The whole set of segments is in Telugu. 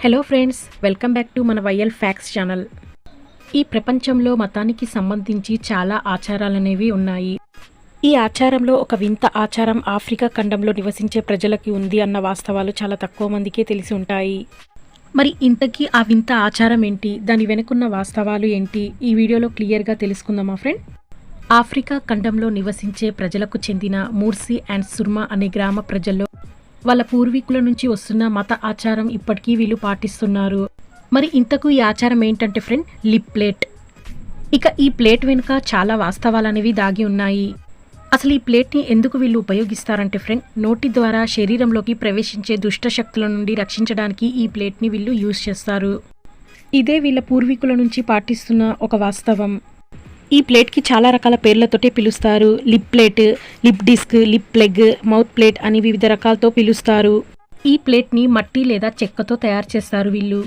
Hello friends, welcome back to మన వైఎల్ ఫ్యాక్ట్స్ ఛానల్. ఈ ప్రపంచంలో మతానికి సంబంధించి చాలా ఆచారాలనేవి ఉన్నాయి. ఈ ఆచారంలో ఒక వింత ఆచారం ఆఫ్రికా ఖండంలో నివసించే ప్రజలకి ఉంది అన్న వాస్తవాలు చాలా తక్కువ మందికే తెలిసి ఉంటాయి. మరి ఇంతకీ ఆ వింత ఆచారం ఏంటి, దాని వెనుకున్న వాస్తవాలు ఏంటి, ఈ వీడియోలో క్లియర్గా తెలుసుకుందామా ఫ్రెండ్. ఆఫ్రికా ఖండంలో నివసించే ప్రజలకు చెందిన మూర్సి అండ్ సుర్మా అనే గ్రామ ప్రజల్లో వాళ్ళ పూర్వీకుల నుంచి వస్తున్న మత ఆచారం ఇప్పటికీ వీళ్ళు పాటిస్తున్నారు. మరి ఇంతకు ఈ ఆచారం ఏంటంటే ఫ్రెండ్, లిప్ ప్లేట్. ఇక ఈ ప్లేట్ వెనుక చాలా వాస్తవాలు అనేవి దాగి ఉన్నాయి. అసలు ఈ ప్లేట్ని ఎందుకు వీళ్ళు ఉపయోగిస్తారంటే ఫ్రెండ్, నోటి ద్వారా శరీరంలోకి ప్రవేశించే దుష్ట శక్తుల నుండి రక్షించడానికి ఈ ప్లేట్ని వీళ్ళు యూజ్ చేస్తారు. ఇదే వీళ్ళ పూర్వీకుల నుంచి పాటిస్తున్న ఒక వాస్తవం. ఈ ప్లేట్కి చాలా రకాల పేర్లతోటే పిలుస్తారు. Lip plate, lip disc, lip plug, mouth plate అని వివిధ రకాలతో పిలుస్తారు. ఈ ప్లేట్ని మట్టి లేదా చెక్కతో తయారు చేస్తారు వీళ్ళు.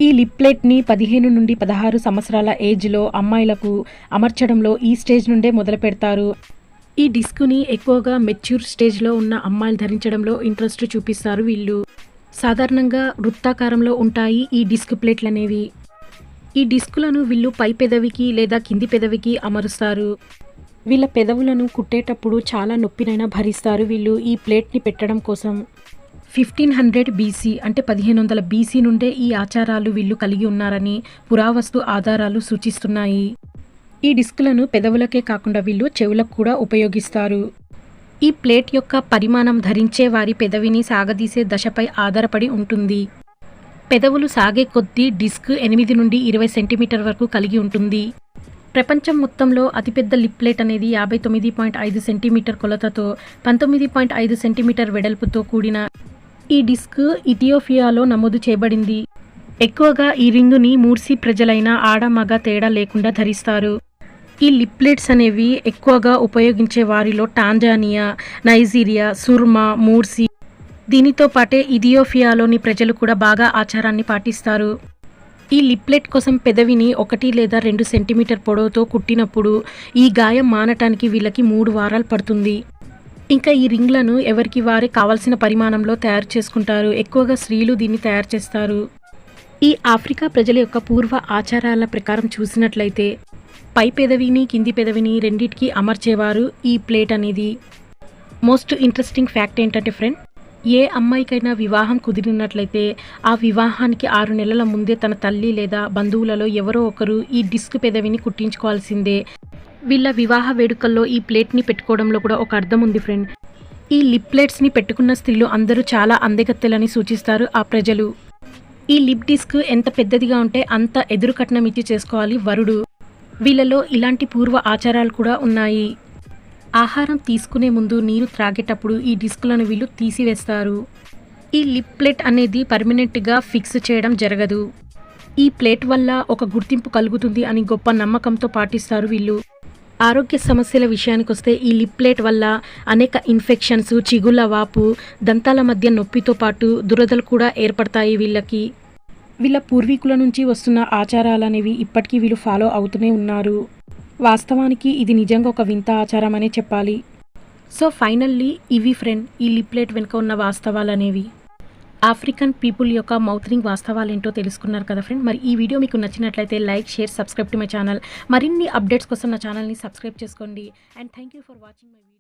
ఈ లిప్ ప్లేట్ని 15 నుండి 16 సంవత్సరాల ఏజ్లో అమ్మాయిలకు అమర్చడంలో ఈ స్టేజ్ నుండే మొదలు పెడతారు. ఈ డిస్క్ని ఎక్కువగా మెచ్యూర్ స్టేజ్లో ఉన్న అమ్మాయిలు ధరించడంలో ఇంట్రెస్ట్ చూపిస్తారు వీళ్ళు. సాధారణంగా వృత్తాకారంలో ఉంటాయి ఈ డిస్క్ ప్లేట్లు అనేవి. ఈ డిస్కులను వీళ్ళు పై పెదవికి లేదా కింది పెదవికి అమరుస్తారు. వీళ్ళ పెదవులను కుట్టేటప్పుడు చాలా నొప్పినైనా భరిస్తారు వీళ్ళు ఈ ప్లేట్ని పెట్టడం కోసం. 1500 BC అంటే 1500 BC నుండే ఈ ఆచారాలు వీళ్ళు కలిగి ఉన్నారని పురావస్తు ఆధారాలు సూచిస్తున్నాయి. ఈ డిస్కులను పెదవులకే కాకుండా వీళ్ళు చెవులకు కూడా ఉపయోగిస్తారు. ఈ ప్లేట్ యొక్క పరిమాణం ధరించే వారి పెదవిని సాగదీసే దశపై ఆధారపడి ఉంటుంది. పెదవులు సాగే కొద్దీ డిస్క్ 8 నుండి 20 సెంటీమీటర్ వరకు కలిగి ఉంటుంది. ప్రపంచం మొత్తంలో అతిపెద్ద లిప్ ప్లేట్ అనేది 59.5 సెంటీమీటర్ కొలతతో 19.5 సెంటీమీటర్ వెడల్పుతో కూడిన ఈ డిస్క్ ఇథియోపియాలో నమోదు చేయబడింది. ఎక్కువగా ఈ రింగుని మూర్సి ప్రజలైన ఆడ మగ తేడా లేకుండా ధరిస్తారు. ఈ లిప్ ప్లేట్స్ అనేవి ఎక్కువగా ఉపయోగించే వారిలో టాంజానియా, నైజీరియా, సుర్మా, మూర్సి, దీనితో పాటే ఇథియోపియాలోని ప్రజలు కూడా బాగా ఆచారాన్ని పాటిస్తారు. ఈ లిప్ ప్లేట్ కోసం పెదవిని 1 లేదా 2 సెంటీమీటర్ పొడవుతో కుట్టినప్పుడు ఈ గాయం మానటానికి వీళ్ళకి 3 వారాలు పడుతుంది. ఇంకా ఈ రింగ్లను ఎవరికి వారే కావాల్సిన పరిమాణంలో తయారు చేసుకుంటారు. ఎక్కువగా స్త్రీలు దీన్ని తయారు చేస్తారు. ఈ ఆఫ్రికా ప్రజల యొక్క పూర్వ ఆచారాల ప్రకారం చూసినట్లయితే పై పెదవిని కింది పెదవిని రెండింటికి అమర్చేవారు ఈ ప్లేట్ అనేది. మోస్ట్ ఇంట్రెస్టింగ్ ఫ్యాక్ట్ ఏంటంటే ఫ్రెండ్, ఏ అమ్మాయికైనా వివాహం కుదిరినట్లయితే ఆ వివాహానికి 6 నెలల ముందే తన తల్లి లేదా బంధువులలో ఎవరో ఒకరు ఈ డిస్క్ పెదవిని కుట్టించుకోవాల్సిందే. వీళ్ళ వివాహ వేడుకల్లో ఈ ప్లేట్ని పెట్టుకోవడంలో కూడా ఒక అర్థం ఉంది ఫ్రెండ్. ఈ లిప్ ప్లేట్స్ని పెట్టుకున్న స్త్రీలు అందరూ చాలా అందగత్తెలని సూచిస్తారు ఆ ప్రజలు. ఈ లిప్ డిస్క్ ఎంత పెద్దదిగా ఉంటే అంత ఎదురు కట్నం ఇచ్చి చేసుకోవాలి వరుడు. వీళ్ళలో ఇలాంటి పూర్వ ఆచారాలు కూడా ఉన్నాయి. ఆహారం తీసుకునే ముందు నీరు త్రాగేటప్పుడు ఈ డిస్కులను వీళ్ళు తీసివేస్తారు. ఈ లిప్ ప్లేట్ అనేది పర్మనెంట్గా ఫిక్స్ చేయడం జరగదు. ఈ ప్లేట్ వల్ల ఒక గుర్తింపు కలుగుతుంది అని గొప్ప నమ్మకంతో పాటిస్తారు వీళ్ళు. ఆరోగ్య సమస్యల విషయానికి వస్తే ఈ లిప్ ప్లేట్ వల్ల అనేక ఇన్ఫెక్షన్స్, చిగుళ్ళ వాపు, దంతాల మధ్య నొప్పితో పాటు దురదలు కూడా ఏర్పడతాయి వీళ్ళకి. వీళ్ళ పూర్వీకుల నుంచి వస్తున్న ఆచారాలనేవి ఇప్పటికీ వీళ్ళు ఫాలో అవుతూనే ఉన్నారు. వాస్తవానికి ఇది నిజంగా ఒక వింత ఆచారం అనే చెప్పాలి. సో ఫైనల్లీ ఇవి ఫ్రెండ్, ఈ లిప్ ప్లేట్ వెనుక ఉన్న వాస్తవాలు అనేవి. ఆఫ్రికన్ పీపుల్ యొక్క మౌత్ రింగ్ వాస్తవాలు ఏంటో తెలుసుకున్నారు కదా ఫ్రెండ్. మరి ఈ వీడియో మీకు నచ్చినట్లయితే like, share, subscribe to my channel. మరిన్ని అప్డేట్స్ కోసం నా ఛానల్ని సబ్స్క్రైబ్ చేసుకోండి. And thank you for watching my video.